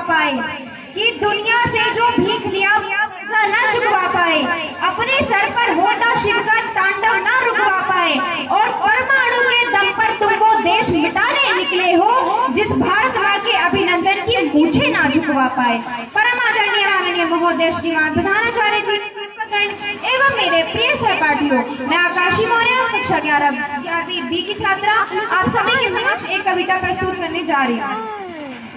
पाए, कि दुनिया से जो भीख लिया न चुकवा पाए, अपने सर पर होता शिव का तांडव न रुकवा पाए, और परमाणु के दम पर तुम वो देश मिटाने निकले हो जिस भारत माँ के अभिनंदन की मूछें ना झुकवा पाए। परम आदरणीय माननीय महोदय श्रीमान प्रधानाचार्य जी एवं मेरे प्रिय सहपाठियों, मैं आकाशी मौर्य कक्षा 11वीं बी की छात्रा आप सभी के समक्ष एक कविता प्रस्तुत करने जा रही हूँ।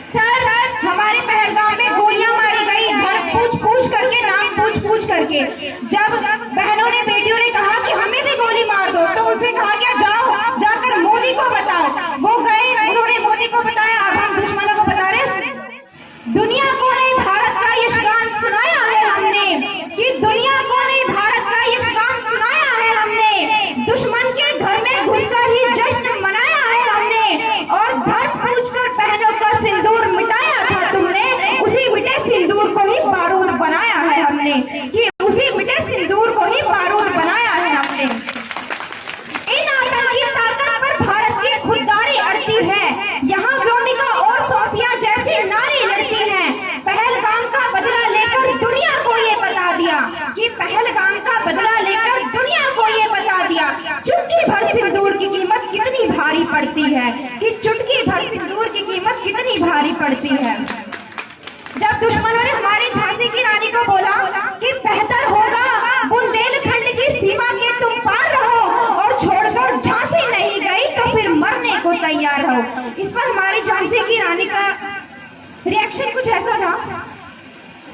सर, हमारे पहलगाम में गोलियां मारी गई, घर पूछ पूछ करके, नाम पूछ पूछ करके। जब बहनों ने, बेटियों ने कहा कि हमें भी गोली मार दो, तो उनसे कहा गया जाओ जाकर मोदी को बताओ। वो गए, उन्होंने मोदी को बताया। अब हम दुश्मनों को बता रहे। दुनिया को नहीं भारत का ये शान सुनाया है हमने, कि दुनिया को नहीं भारत का ये शान सुनाया है हमने। दुश्मन के घर में घुसकर ही जश्न मनाया है हमने, और घर पूछकर बहनों का सिंदूर मिटाया था तुमने, उसी मिटे सिंदूर को ही बारूद बनाया है हमने, कि उसी मिटे सिंदूर को ही बारूद बनाया है हमने। इन आतंकी ताकत पर भारत की खुददारी अड़ती है, यहाँ व्योमिका और सोफिया जैसी नारी लड़ती हैं। पहलगाम का बदला लेकर दुनिया को ये बता दिया, कि पहलगाम का बदला लेकर दुनिया को ये बता दिया, चुटकी भर सिंदूर की कीमत कितनी भारी पड़ती है, कि चुटकी भर सिंदूर की कीमत कितनी भारी पड़ती है। जब दुश्मनों ने हमारी झांसी की रानी को बोला कि बेहतर होगा बुंदेलखंड की सीमा के तुम पार रहो, और छोड़कर झांसी नहीं गई तो फिर मरने को तैयार रहो। इस पर हमारी झांसी की रानी का रिएक्शन कुछ ऐसा था।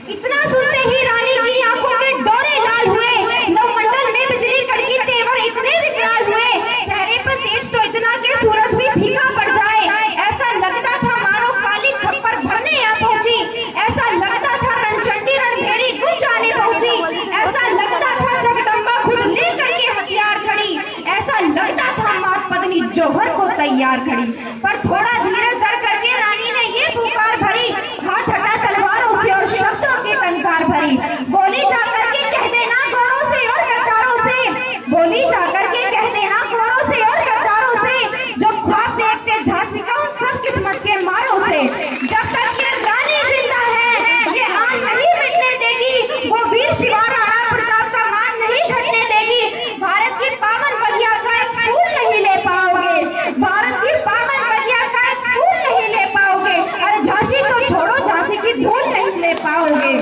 इतना सुनते ही रानी की आंखों के डोरे लाल हुए, नवमंडल में बिजली कड़की, तेवर इतने विकराल हुए, चेहरे पर तेज तो इतना कि सूरज भी फीका पड़ जाए। ऐसा लगता था मानो काली खप्पर भरने आ पहुंची, ऐसा लगता था रणचंडी रणभेड़ी कुछ आने पहुंची, ऐसा लगता था जगदम्बा खुद लेकर के हथियार खड़ी, ऐसा लगता था मां पत्नी जौहर को तैयार खड़ी। पर थोड़ा धीरे धर करके रानी ने ये पुकार भरी, हाथ हटा तलवारों से और शब्दों के टंकार भरी, बोली जाकर के कह देना घोड़ों से और गद्दारों से, बोली जाकर के कह देना घोड़ों से और गद्दारों से, जो ख्वाब देखते झांसी का उन सब किस्मत के मारों से। जब तक ये रानी जिंदा है ये आन नहीं मिटने देगी, वो वीर शिवा राणा प्रताप का मान नहीं घटने देगी। भारत की पावन बलिया का एक फूल नहीं ले पाओगे, भारत की पावन बलिया का एक फूल नहीं ले पाओगे, अरे झांसी को छोड़ो झांसी की धूल नहीं ले पाओगे।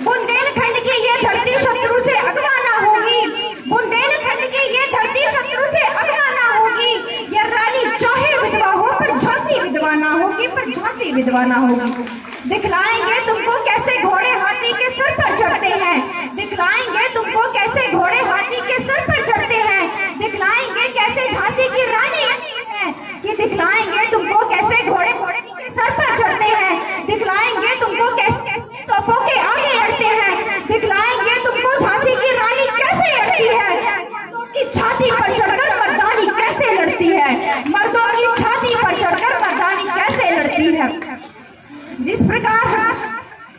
बुंदेलखंड की ये धरती शत्रु से अगवा ना होगी, बुंदेलखंड की ये धरती शत्रु से अगवा ना होगी। ये रानी चाहे विधवा हो पर झांसी विधवा ना होगी, पर झांसी विधवा ना होगी। दिखलाएंगे तुमको कैसे घोड़े हाथी के सर पर चढ़ते हैं, दिखलाएंगे तुमको कैसे घोड़े हाथी के सर पर चढ़ते हैं, दिखलाएंगे कैसे झांसी की रानी है, कि दिखलाएंगे तुमको कैसे घोड़े के सर पर चढ़ते हैं, दिखलाएंगे तुमको कैसे तोपों के आगे लड़ते हैं, दिखलाएंगे तुमको झांसी की रानी कैसे लड़ती है, की छाती पर चढ़कर मर्दानी कैसे लड़ती है, मर्दों की छाती पर चढ़कर मर्दानी कैसे लड़ती है। जिस प्रकार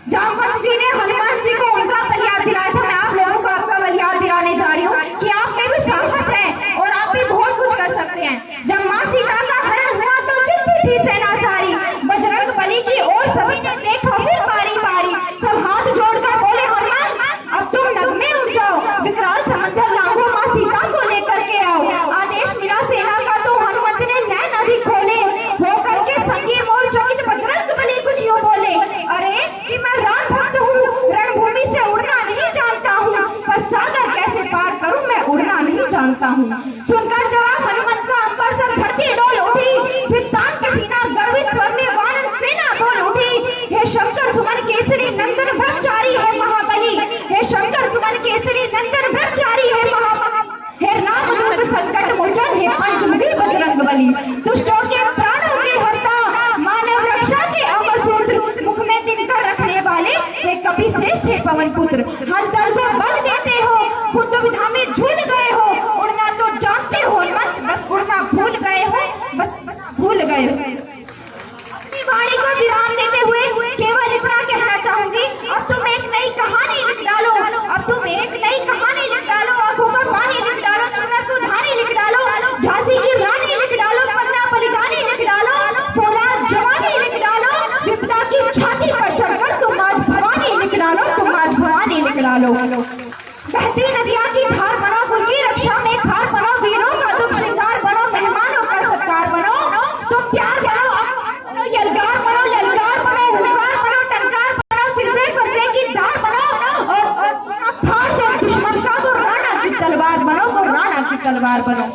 जामवंत जी ने हनुमान जी को उनका बलियाद दिलाया था, मैं आप लोगों को आपका बलियाद दिलाने जा रही हूँ, कि आप में भी साहस है और आप भी बहुत कुछ कर सकते हैं। जब माँ सीता का हरण हुआ तो चिंतित थी सेना सारी, बजरंग बली की ओर सभी ने देखा फिर बारी बारी, सब हाथ जोड़कर बोले हनुमान अब तुम नग में उठ जाओ, विकराल समंदर लांघो, माँ सीता को लेकर के आओ। आदेश मिला सेना का तो हनुमंत ने नैन अधिक खोले, होकर के संगी मोर चौकित बजरंग बली कुछ यूं बोले, अरे कि मैं राम भक्त हूँ, रणभूमि से उड़ना नहीं जानता हूँ, पर सागर कैसे पार करूँ मैं उड़ना नहीं जानता हूँ। सुनकर जवाब हनुमंत का अंबर से धरती डोल उठी, फिर तान के सीना गर्वित स्वर में वानर सेना बोल उठी, हे शंकर सुमन केसरी नंदन ब्रह्मचारी है महाबली, हे शंकर सुमन केसरी नंदन ब्रह्मचारी है महाबली, हे राम दूत संकट मोचन, हे पंचमुखी बजरंग बली, दुष्टों के प्राणों के हरता, मानव रक्षा के अमर सूत्र, मुख में तिनका रखने वाले, हे कपि श्रेष्ठ हे पवन पुत्र, हर दल को बल देते हो, खुद दुविधा में झूल गए हो, उड़ना तो जानते हो मत, बस उड़ना भूल गए हो, बस भूल गए हो। अपनी वाणी को विराम देते हुए केवल इतना कहना चाहूंगी, अब तुम एक नई कहानी लिख डालो, अब तुम एक नई कहानी लिख डालो, आंखों का पानी लिख डालो, चुना सुधानी लिख डालो, झांसी की रानी लिख डालो, पन्ना बलिदानी लिख डालो, फौलाद जवानी लिख डालो, विपदा की लो। बहती नदियां की धार बनो, कुल की रक्षा में खार बनो, वीरों का दुख श्रृंगार बनो, मेहमानों का सत्कार बनो, तो प्यार बनो, यलगार बनो, ललकार बनो, हुंकार बनो, टंकार बनो, फिर से फंसे की धार बनो, और फाड़ दो दुश्मन का, तो राणा की तलवार बनो, तो राणा की तलवार बनो।